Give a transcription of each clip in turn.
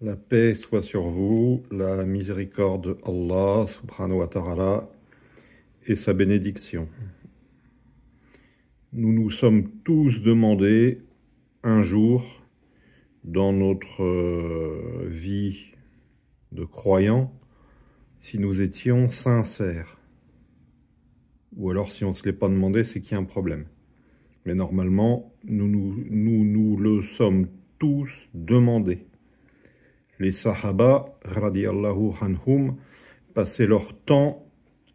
La paix soit sur vous, la miséricorde d'Allah subhanahu wa ta'ala et sa bénédiction. Nous nous sommes tous demandé un jour dans notre vie de croyants si nous étions sincères. Ou alors si on ne se l'est pas demandé, c'est qu'il y a un problème. Mais normalement, nous le sommes tous demandés. Les Sahaba, radiyallahu anhum, passaient leur temps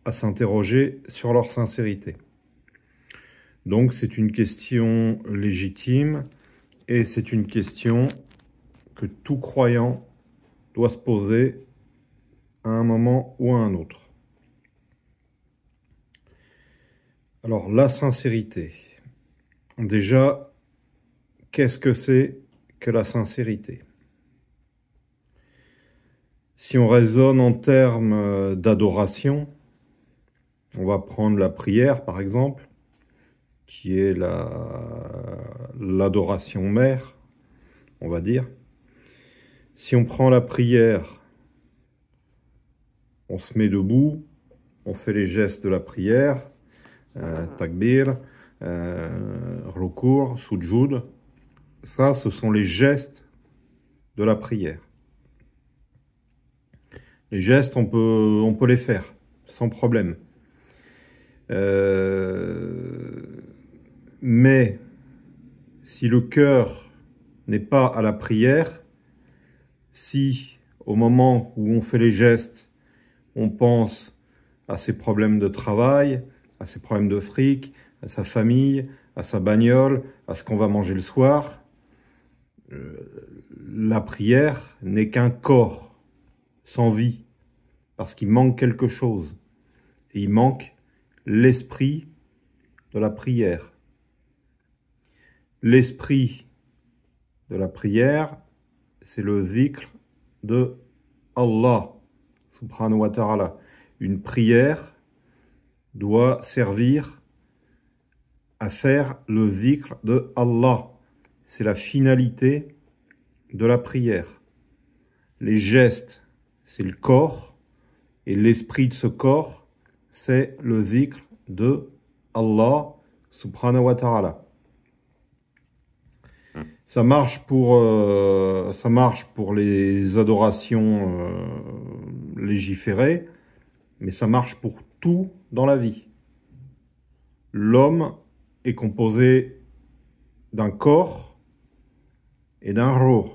à s'interroger sur leur sincérité. Donc c'est une question légitime et c'est une question que tout croyant doit se poser à un moment ou à un autre. Alors la sincérité. Déjà, qu'est-ce que c'est que la sincérité ? Si on raisonne en termes d'adoration, on va prendre la prière par exemple, qui est l'adoration mère, on va dire. Si on prend la prière, on se met debout, on fait les gestes de la prière, takbir, rukur, sujud. Ça, ce sont les gestes de la prière. Les gestes, on peut les faire, sans problème. Mais si le cœur n'est pas à la prière, si au moment où on fait les gestes, on pense à ses problèmes de travail, à ses problèmes de fric, à sa famille, à sa bagnole, à ce qu'on va manger le soir, la prière n'est qu'un corps sans vie, parce qu'il manque quelque chose. Et il manque l'esprit de la prière. L'esprit de la prière, c'est le zikr de Allah, subhanahu wa ta'ala. Une prière doit servir à faire le zikr de Allah. C'est la finalité de la prière. Les gestes, c'est le corps, et l'esprit de ce corps, c'est le zikr de Allah subhanahu wa ta'ala. Ça marche pour les adorations légiférées, mais ça marche pour tout dans la vie. L'homme est composé d'un corps et d'un ruh.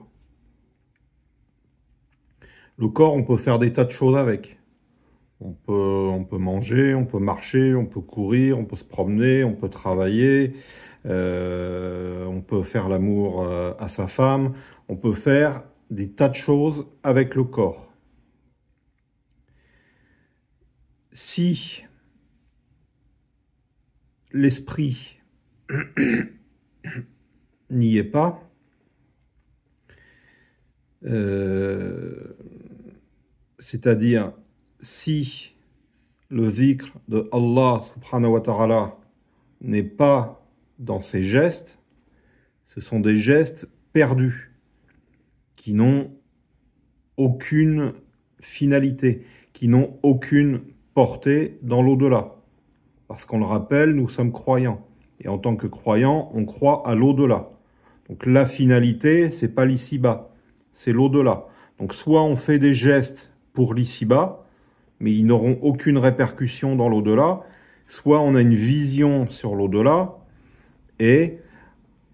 Le corps, on peut faire des tas de choses avec. On peut manger, on peut marcher, on peut courir, on peut se promener, on peut travailler, on peut faire l'amour à sa femme, on peut faire des tas de choses avec le corps. Si l'esprit n'y est pas, c'est-à-dire si le zikr de Allah subhanahu wa ta'ala n'est pas dans ses gestes, ce sont des gestes perdus, qui n'ont aucune finalité, qui n'ont aucune portée dans l'au-delà. Parce qu'on le rappelle, nous sommes croyants. Et en tant que croyants, on croit à l'au-delà. Donc la finalité, c'est pas l'ici-bas, c'est l'au-delà. Donc soit on fait des gestes pour l'ici-bas, mais ils n'auront aucune répercussion dans l'au-delà, soit on a une vision sur l'au-delà, et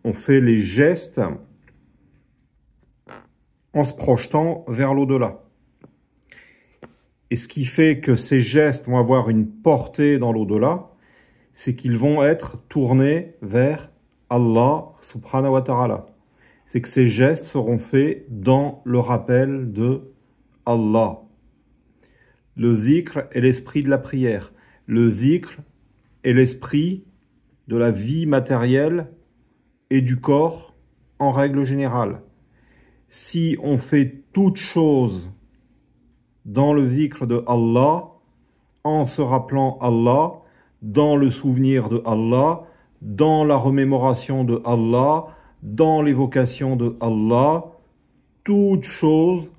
on fait les gestes en se projetant vers l'au-delà. Et ce qui fait que ces gestes vont avoir une portée dans l'au-delà, c'est qu'ils vont être tournés vers Allah subhanahu wa ta'ala. C'est que ces gestes seront faits dans le rappel de Allah. Le zikr est l'esprit de la prière. Le zikr est l'esprit de la vie matérielle et du corps en règle générale. Si on fait toute chose dans le zikr de Allah, en se rappelant Allah, dans le souvenir de Allah, dans la remémoration de Allah, dans l'évocation de Allah, toute chose,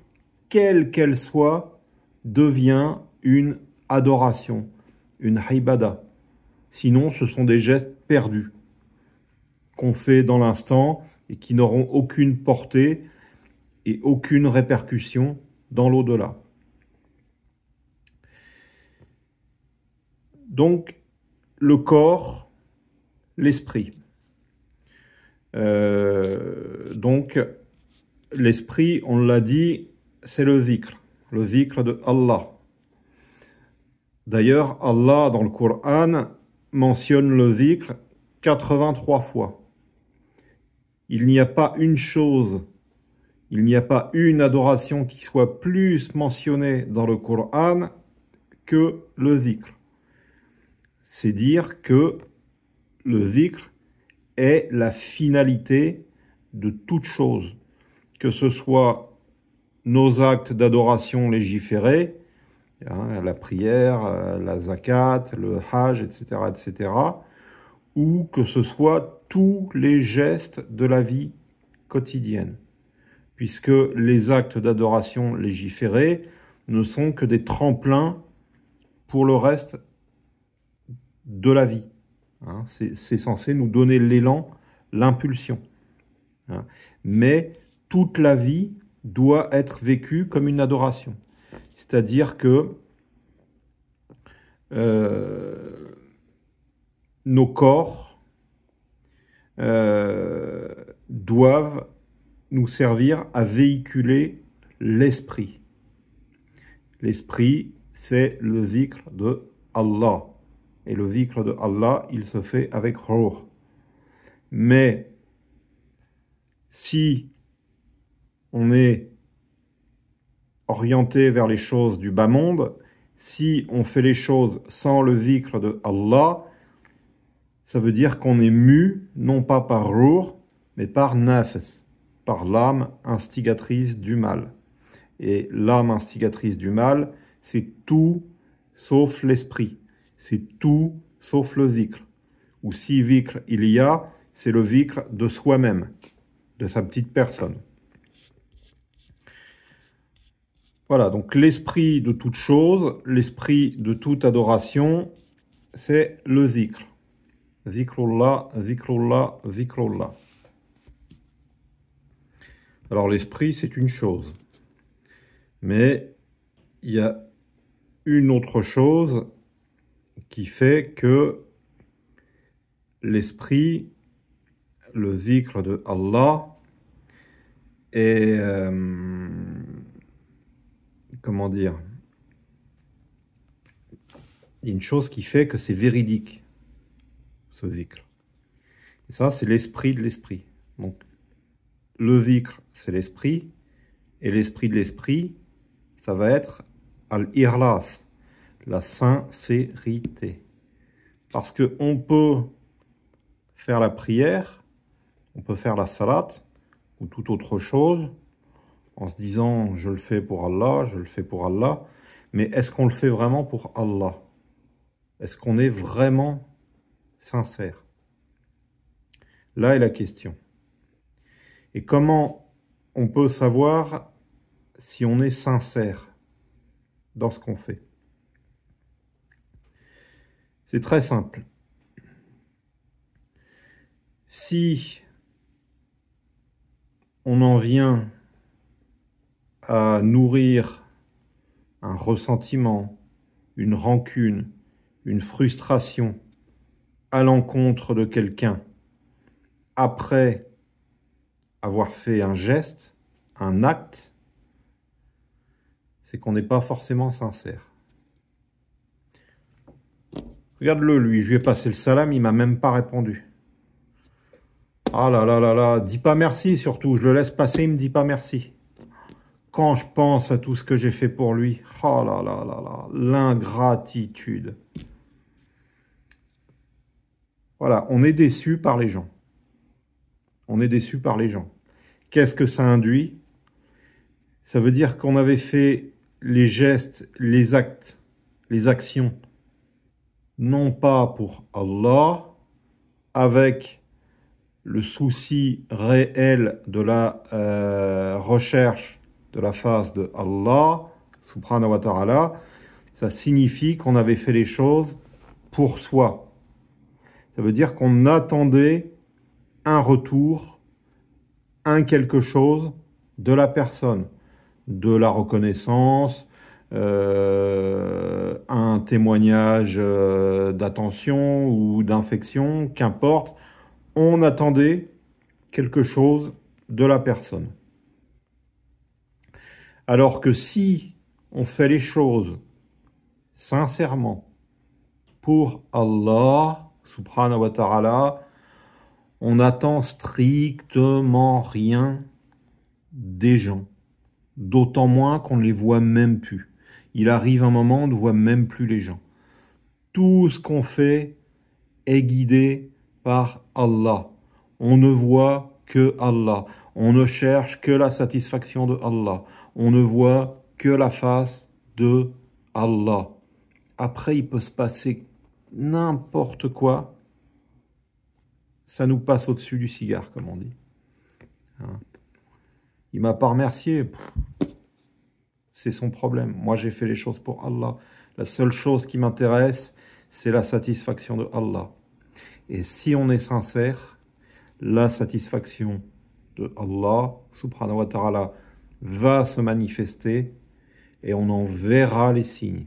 quelle qu'elle soit, devient une adoration, une ibada. Sinon, ce sont des gestes perdus qu'on fait dans l'instant et qui n'auront aucune portée et aucune répercussion dans l'au-delà. Donc, le corps, l'esprit. Donc, l'esprit, on l'a dit, c'est le dhikr de Allah. D'ailleurs, Allah, dans le Coran, mentionne le dhikr 83 fois. Il n'y a pas une chose, il n'y a pas une adoration qui soit plus mentionnée dans le Coran que le dhikr. C'est dire que le dhikr est la finalité de toute chose, que ce soit nos actes d'adoration légiférés, la prière, la zakat, le hajj, etc., ou que ce soit tous les gestes de la vie quotidienne, puisque les actes d'adoration légiférés ne sont que des tremplins pour le reste de la vie. C'est censé nous donner l'élan, l'impulsion. Mais toute la vie doit être vécue comme une adoration. C'est-à-dire que nos corps doivent nous servir à véhiculer l'esprit. L'esprit, c'est le dhikr de Allah. Et le dhikr de Allah, il se fait avec ruh. Mais si on est orienté vers les choses du bas monde, si on fait les choses sans le dhikr de Allah, ça veut dire qu'on est mu, non pas par ruh, mais par nafs, par l'âme instigatrice du mal. Et l'âme instigatrice du mal, c'est tout sauf l'esprit. C'est tout sauf le dhikr. Ou si dhikr il y a, c'est le dhikr de soi-même, de sa petite personne. Voilà, donc l'esprit de toute chose, l'esprit de toute adoration, c'est le dhikr. Dhikrullah, dhikrullah, dhikrullah. Alors l'esprit, c'est une chose. Mais il y a une autre chose qui fait que l'esprit, le dhikr de Allah, est, comment dire, il y a une chose qui fait que c'est véridique, ce dhikr. Et ça, c'est l'esprit de l'esprit. Donc, le dhikr, c'est l'esprit, et l'esprit de l'esprit, ça va être al-irlas, la sincérité. Parce qu'on peut faire la prière, on peut faire la salat, ou toute autre chose, en se disant « je le fais pour Allah, je le fais pour Allah », mais est-ce qu'on le fait vraiment pour Allah? Est-ce qu'on est vraiment sincère? Là est la question. Et comment on peut savoir si on est sincère dans ce qu'on fait? C'est très simple. Si on en vient à nourrir un ressentiment, une rancune, une frustration à l'encontre de quelqu'un après avoir fait un geste, un acte, c'est qu'on n'est pas forcément sincère. Regarde-le, lui, je lui ai passé le salam, il m'a même pas répondu. Ah là là là là, dis pas merci surtout, je le laisse passer, il me dit pas merci. Quand je pense à tout ce que j'ai fait pour lui, oh là là là là, l'ingratitude. Voilà, on est déçu par les gens. On est déçu par les gens. Qu'est-ce que ça induit? Ça veut dire qu'on avait fait les gestes, les actes, les actions, non pas pour Allah, avec le souci réel de la recherche de la face de Allah, subhanahu wa ta'ala, ça signifie qu'on avait fait les choses pour soi. Ça veut dire qu'on attendait un retour, un quelque chose de la personne, de la reconnaissance, un témoignage d'attention ou d'infection, qu'importe. On attendait quelque chose de la personne. Alors que si on fait les choses sincèrement pour Allah, subhanahu wa ta'ala, on n'attend strictement rien des gens. D'autant moins qu'on ne les voit même plus. Il arrive un moment où on ne voit même plus les gens. Tout ce qu'on fait est guidé par Allah. On ne voit que Allah. On ne cherche que la satisfaction de Allah. On ne voit que la face de Allah. Après, il peut se passer n'importe quoi. Ça nous passe au-dessus du cigare, comme on dit. Il m'a pas remercié. C'est son problème. Moi, j'ai fait les choses pour Allah. La seule chose qui m'intéresse, c'est la satisfaction de Allah. Et si on est sincère, la satisfaction de Allah, subhanahu wa ta'ala, va se manifester et on en verra les signes.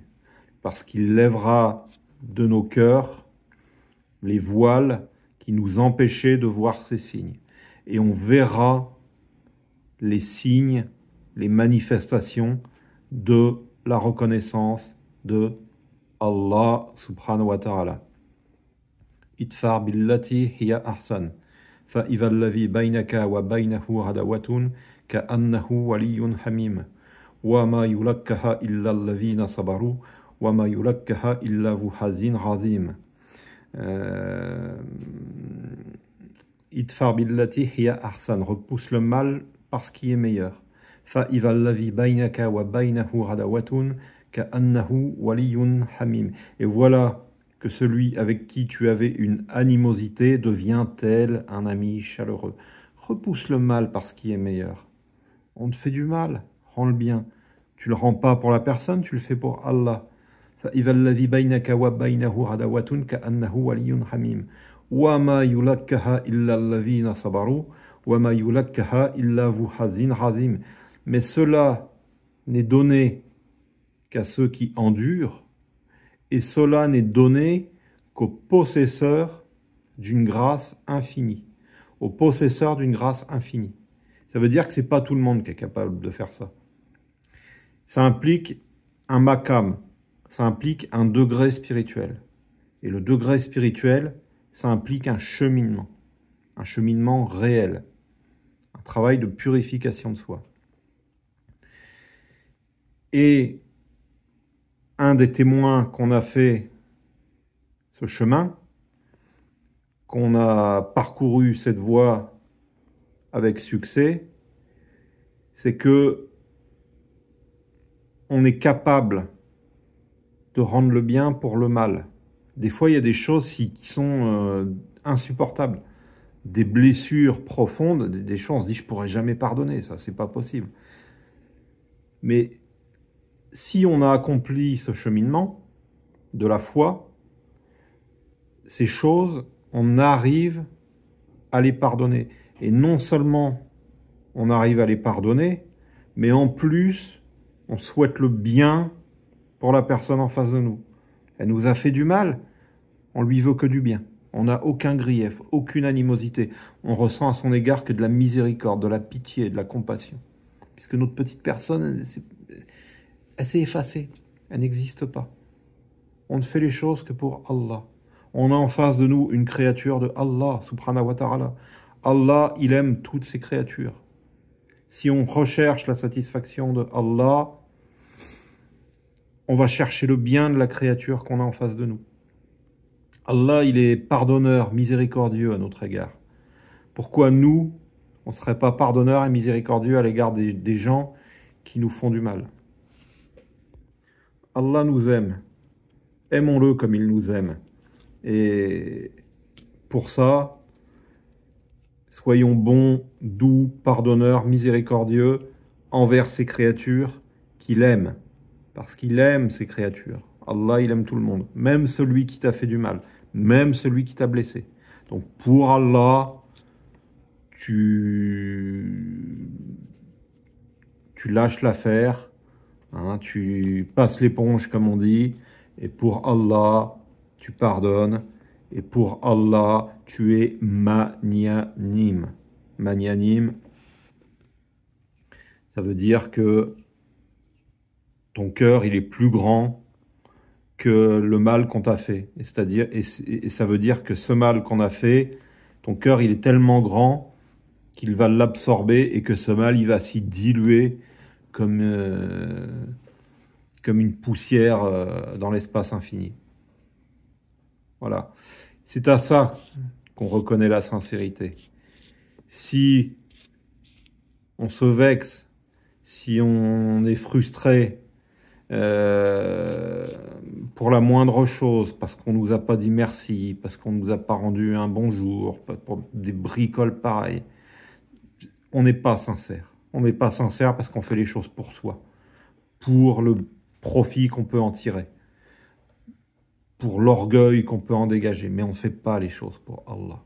Parce qu'il lèvera de nos cœurs les voiles qui nous empêchaient de voir ces signes. Et on verra les signes, les manifestations de la reconnaissance de Allah subhanahu wa ta'ala. Idfar billati hiya ahsan. Fa idha alladhi baynaka wa baynahu adawatun ka'annahu waliyyun hamim. Wa ma yulakkaha illa alladhina sabaru wa ma yulakkaha illa dhu hazin azim. Idfar billati hiya ahsan. Repousse le mal par ce qui est meilleur. فَإِذَا الَّذِي بَيْنَكَ وَبَيْنَهُ عَدَاوَةٌ كَأَنَّهُ وَلِيٌّ حَمِيمٌ. Et voilà que celui avec qui tu avais une animosité devient tel un ami chaleureux. Repousse le mal par ce qui est meilleur. On te fait du mal, rends le bien. Tu le rends pas pour la personne, tu le fais pour Allah. فَإِذَا الَّذِي بَيْنَكَ وَبَيْنَهُ عَدَاوَةٌ كَأَنَّهُ وَلِيٌّ حَمِيمٌ. وَمَا يُلَكَّهَا إِلَّا الَّذِينَ صَبَرُوا وَمَا يُلَكَّهَا إِلَّا ذُو حَظٍّ عَظِيمٍ. Mais cela n'est donné qu'à ceux qui endurent, et cela n'est donné qu'aux possesseurs d'une grâce infinie. Aux possesseurs d'une grâce infinie. Ça veut dire que ce n'est pas tout le monde qui est capable de faire ça. Ça implique un makam, ça implique un degré spirituel. Et le degré spirituel, ça implique un cheminement réel, un travail de purification de soi. Et un des témoins qu'on a fait ce chemin, qu'on a parcouru cette voie avec succès, c'est que on est capable de rendre le bien pour le mal. Des fois, il y a des choses qui sont insupportables. Des blessures profondes, des choses, on se dit, je pourrais jamais pardonner, ça, c'est pas possible. Mais si on a accompli ce cheminement de la foi, ces choses, on arrive à les pardonner. Et non seulement on arrive à les pardonner, mais en plus, on souhaite le bien pour la personne en face de nous. Elle nous a fait du mal, on lui veut que du bien. On n'a aucun grief, aucune animosité. On ressent à son égard que de la miséricorde, de la pitié, de la compassion. Puisque notre petite personne, elle s'est effacée, elle n'existe pas. On ne fait les choses que pour Allah. On a en face de nous une créature de Allah, subhanahu wa ta'ala. Allah, il aime toutes ses créatures. Si on recherche la satisfaction de Allah, on va chercher le bien de la créature qu'on a en face de nous. Allah, il est pardonneur, miséricordieux à notre égard. Pourquoi nous, on ne serait pas pardonneur et miséricordieux à l'égard des gens qui nous font du mal? Allah nous aime. Aimons-le comme il nous aime. Et pour ça, Soyons bons, doux, pardonneurs, miséricordieux envers ces créatures qu'il aime. Parce qu'il aime ces créatures. Allah, il aime tout le monde. Même celui qui t'a fait du mal. Même celui qui t'a blessé. Donc pour Allah, tu lâches l'affaire. Hein, tu passes l'éponge, comme on dit. Et pour Allah, tu pardonnes. Et pour Allah, tu es magnanime. Magnanime, ça veut dire que ton cœur, il est plus grand que le mal qu'on t'a fait. C'est-à-dire, et ça veut dire que ce mal qu'on a fait, ton cœur, il est tellement grand qu'il va l'absorber et que ce mal, il va s'y diluer comme une poussière dans l'espace infini. Voilà. C'est à ça qu'on reconnaît la sincérité. Si on se vexe, si on est frustré pour la moindre chose, parce qu'on ne nous a pas dit merci, parce qu'on ne nous a pas rendu un bonjour, pour des bricoles pareilles, on n'est pas sincère. On n'est pas sincère parce qu'on fait les choses pour soi, pour le profit qu'on peut en tirer, pour l'orgueil qu'on peut en dégager, mais on ne fait pas les choses pour Allah.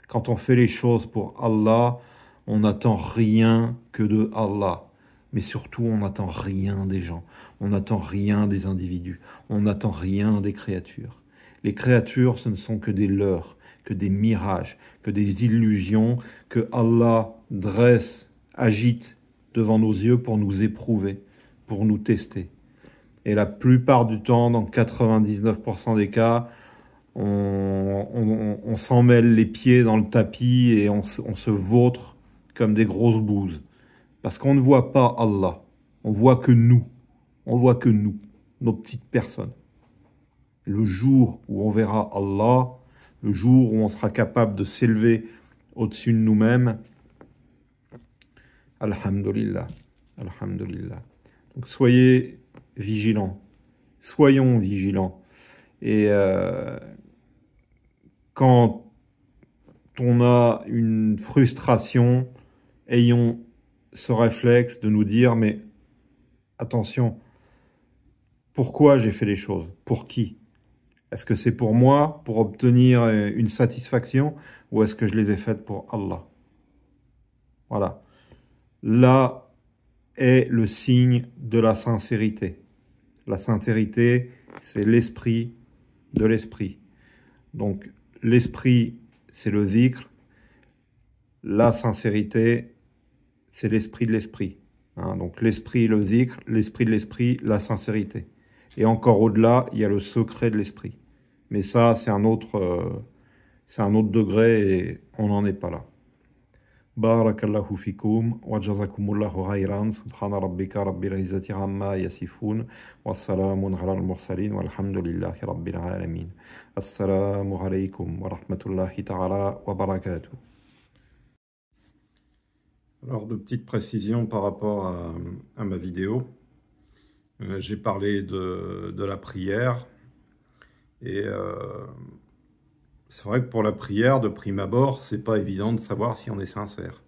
Quand on fait les choses pour Allah, on n'attend rien que de Allah. Mais surtout, on n'attend rien des gens. On n'attend rien des individus. On n'attend rien des créatures. Les créatures, ce ne sont que des leurres, que des mirages, que des illusions que Allah dresse, agite devant nos yeux pour nous éprouver, pour nous tester. Et la plupart du temps, dans 99% des cas, on s'en mêle les pieds dans le tapis et on se vautre comme des grosses bouses. Parce qu'on ne voit pas Allah, on voit que nous, nos petites personnes. Le jour où on verra Allah, le jour où on sera capable de s'élever au-dessus de nous-mêmes, alhamdulillah, alhamdulillah. Donc soyez vigilants, soyons vigilants. Et quand on a une frustration, ayons ce réflexe de nous dire, mais attention, pourquoi j'ai fait les choses? Pour qui? Est-ce que c'est pour moi, pour obtenir une satisfaction, ou est-ce que je les ai faites pour Allah? Voilà. Là est le signe de la sincérité. La sincérité, c'est l'esprit de l'esprit. Donc, l'esprit, c'est le dhikr. La sincérité, c'est l'esprit de l'esprit. Hein, donc, l'esprit, le dhikr, l'esprit de l'esprit, la sincérité. Et encore au-delà, il y a le secret de l'esprit. Mais ça, c'est un autre degré et on n'en est pas là. Barakallahu fikum wa jazakumullahu khayran subhana rabbika rabbil izzati amma yasifun wa salamun ala al-mursalin walhamdulillahi rabbil alamin. Assalamu alaykum wa rahmatullahi ta'ala wa barakatuh. Alors, de petites précisions par rapport à ma vidéo. J'ai parlé de la prière et c'est vrai que pour la prière, de prime abord, c'est pas évident de savoir si on est sincère.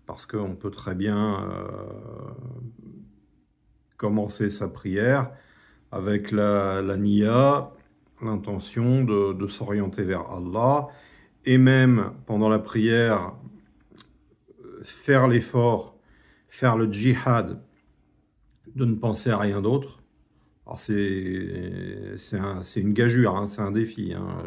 Parce qu'on peut très bien commencer sa prière avec la niya, l'intention de s'orienter vers Allah, et même pendant la prière, faire l'effort, faire le djihad, de ne penser à rien d'autre. Alors c'est une gageure, hein, c'est un défi. Hein.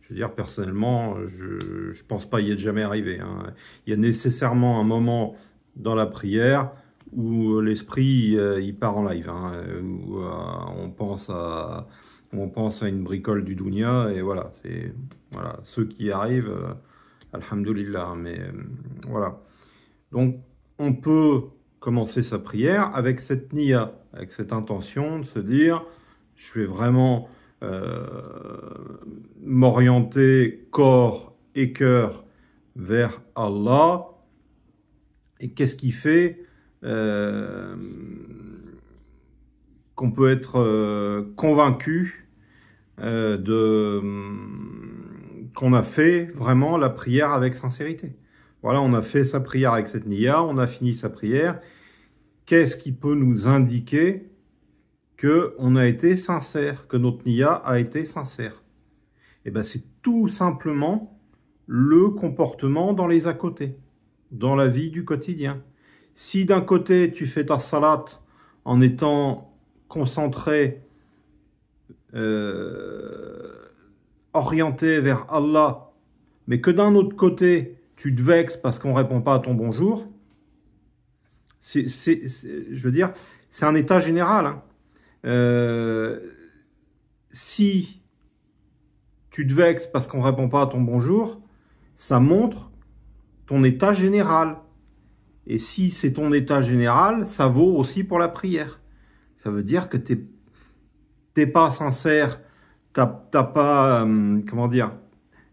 Je veux dire, personnellement, je pense pas y être jamais arrivé. Hein. Il y a nécessairement un moment dans la prière où l'esprit il part en live, hein, où on pense à une bricole du dunya et voilà. C'est voilà ceux qui y arrivent, alhamdulillah. Mais voilà. Donc on peut commencer sa prière avec cette niya, avec cette intention de se dire, je vais vraiment m'orienter corps et cœur vers Allah. Et qu'est-ce qui fait qu'on peut être convaincu qu'on a fait vraiment la prière avec sincérité? Voilà, on a fait sa prière avec cette niya, on a fini sa prière. Qu'est-ce qui peut nous indiquer qu'on a été sincère, que notre niya a été sincère? Eh bien, c'est tout simplement le comportement dans les à côté, dans la vie du quotidien. Si d'un côté, tu fais ta salat en étant concentré, orienté vers Allah, mais que d'un autre côté, tu te vexes parce qu'on ne répond pas à ton bonjour, je veux dire, c'est un état général. Hein. Si tu te vexes parce qu'on ne répond pas à ton bonjour, ça montre ton état général. Et si c'est ton état général, ça vaut aussi pour la prière. Ça veut dire que t'es pas sincère, t'as pas, comment dire,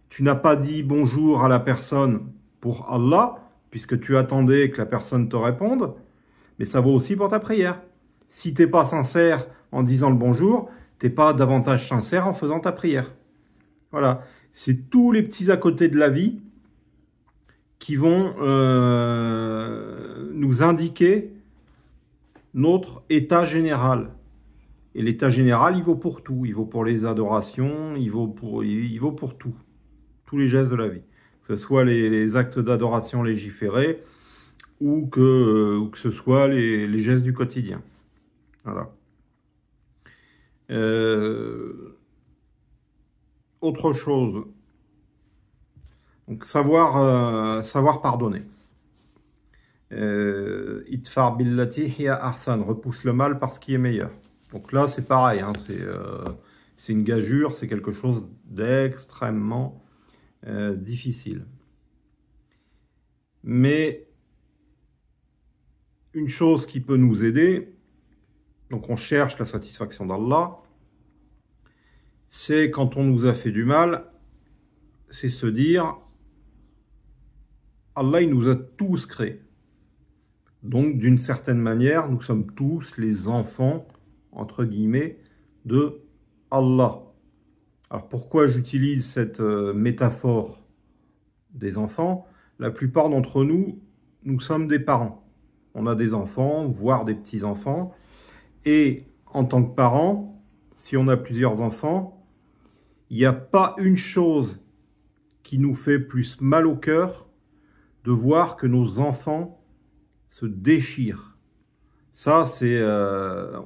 tu n'as pas dit bonjour à la personne pour Allah, puisque tu attendais que la personne te réponde, mais ça vaut aussi pour ta prière. Si t'es pas sincère en disant le bonjour, t'es pas davantage sincère en faisant ta prière. Voilà, c'est tous les petits à côté de la vie qui vont nous indiquer notre état général. Et l'état général, il vaut pour tout. Il vaut pour les adorations, il vaut pour tout. Tous les gestes de la vie. Que ce soit les actes d'adoration légiférés ou que ce soit les gestes du quotidien. Voilà. Autre chose. Donc, savoir pardonner. Itfar billati hiya ahsan, repousse le mal par ce qui est meilleur. Donc là, c'est pareil, hein, c'est une gageure, c'est quelque chose d'extrêmement difficile. Mais une chose qui peut nous aider, donc on cherche la satisfaction d'Allah, c'est quand on nous a fait du mal, c'est se dire, Allah, il nous a tous créés. Donc, d'une certaine manière, nous sommes tous les enfants, entre guillemets, de Allah. Alors, pourquoi j'utilise cette métaphore des enfants? La plupart d'entre nous, nous sommes des parents. On a des enfants, voire des petits-enfants. Et en tant que parents, si on a plusieurs enfants, il n'y a pas une chose qui nous fait plus mal au cœur de voir que nos enfants se déchirent. Ça,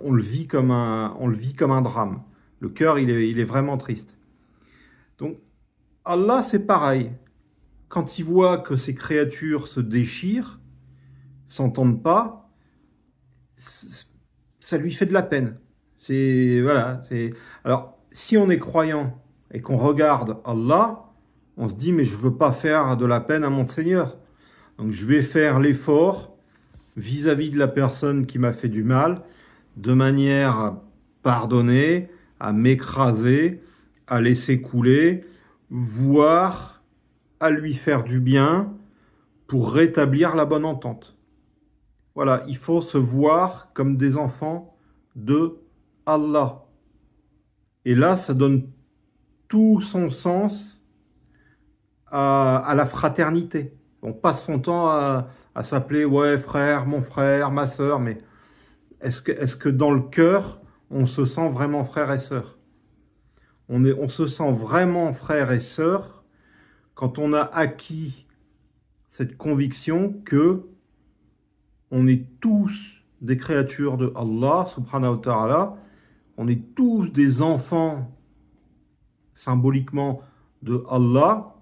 on le vit comme un drame. Le cœur, il est vraiment triste. Donc, Allah, c'est pareil. Quand il voit que ces créatures se déchirent, s'entendent pas, ça lui fait de la peine. Voilà. Alors, si on est croyant et qu'on regarde Allah, on se dit, mais je veux pas faire de la peine à mon Seigneur. Donc, je vais faire l'effort vis-à-vis de la personne qui m'a fait du mal, de manière à pardonner, à m'écraser, à laisser couler, voire à lui faire du bien pour rétablir la bonne entente. Voilà, il faut se voir comme des enfants de Allah. Et là, ça donne tout son sens à la fraternité. On passe son temps à s'appeler, ouais, frère, ma sœur, mais est-ce que dans le cœur, on se sent vraiment frère et sœur? On se sent vraiment frère et sœur quand on a acquis cette conviction que on est tous des créatures de Allah, subhanahu wa ta'ala, on est tous des enfants symboliquement de Allah,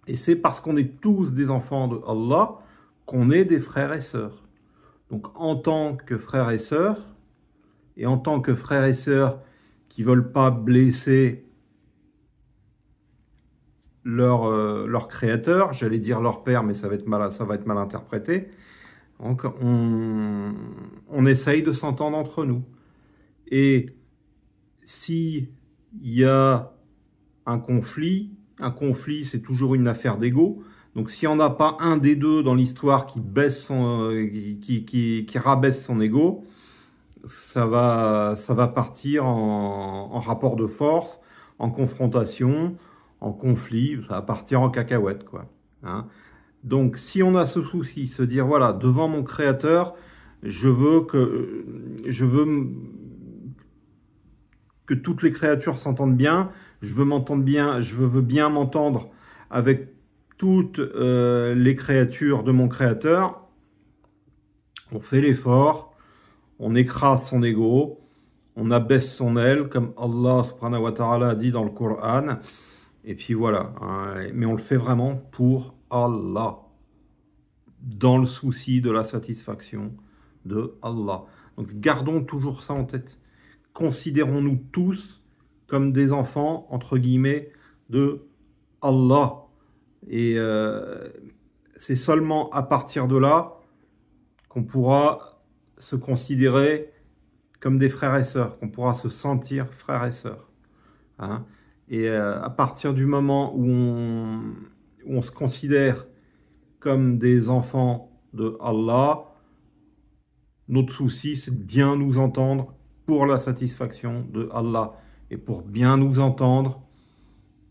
et c'est parce qu'on est tous des enfants de Allah qu'on est des frères et sœurs. Donc en tant que frères et sœurs, et en tant que frères et sœurs qui ne veulent pas blesser leur créateur, j'allais dire leur père, mais ça va être mal interprété. Donc on essaye de s'entendre entre nous. Et s'il y a un conflit c'est toujours une affaire d'ego. Donc s'il n'y en a pas un des deux dans l'histoire qui rabaisse son ego, ça va partir en rapport de force, en confrontation, en conflit, ça va partir en cacahuète, quoi. Hein. Donc, si on a ce souci, se dire, voilà, devant mon Créateur, je veux que toutes les créatures s'entendent bien, je veux m'entendre bien, veux bien m'entendre avec toutes les créatures de mon Créateur, on fait l'effort, on écrase son ego, on abaisse son aile, comme Allah subhanahu wa ta'ala a dit dans le Coran, et puis voilà, hein, mais on le fait vraiment pour Allah, dans le souci de la satisfaction de Allah. Donc gardons toujours ça en tête. Considérons-nous tous comme des enfants, entre guillemets, de Allah. Et c'est seulement à partir de là qu'on pourra se considérer comme des frères et sœurs, qu'on pourra se sentir frères et sœurs. Hein. Et à partir du moment où on se considère comme des enfants de Allah, notre souci, c'est de bien nous entendre pour la satisfaction de Allah. Et pour bien nous entendre,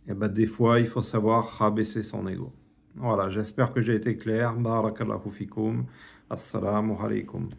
eh ben, des fois, il faut savoir rabaisser son ego. Voilà, j'espère que j'ai été clair. Barakallahu fikum. Assalamu alaikum.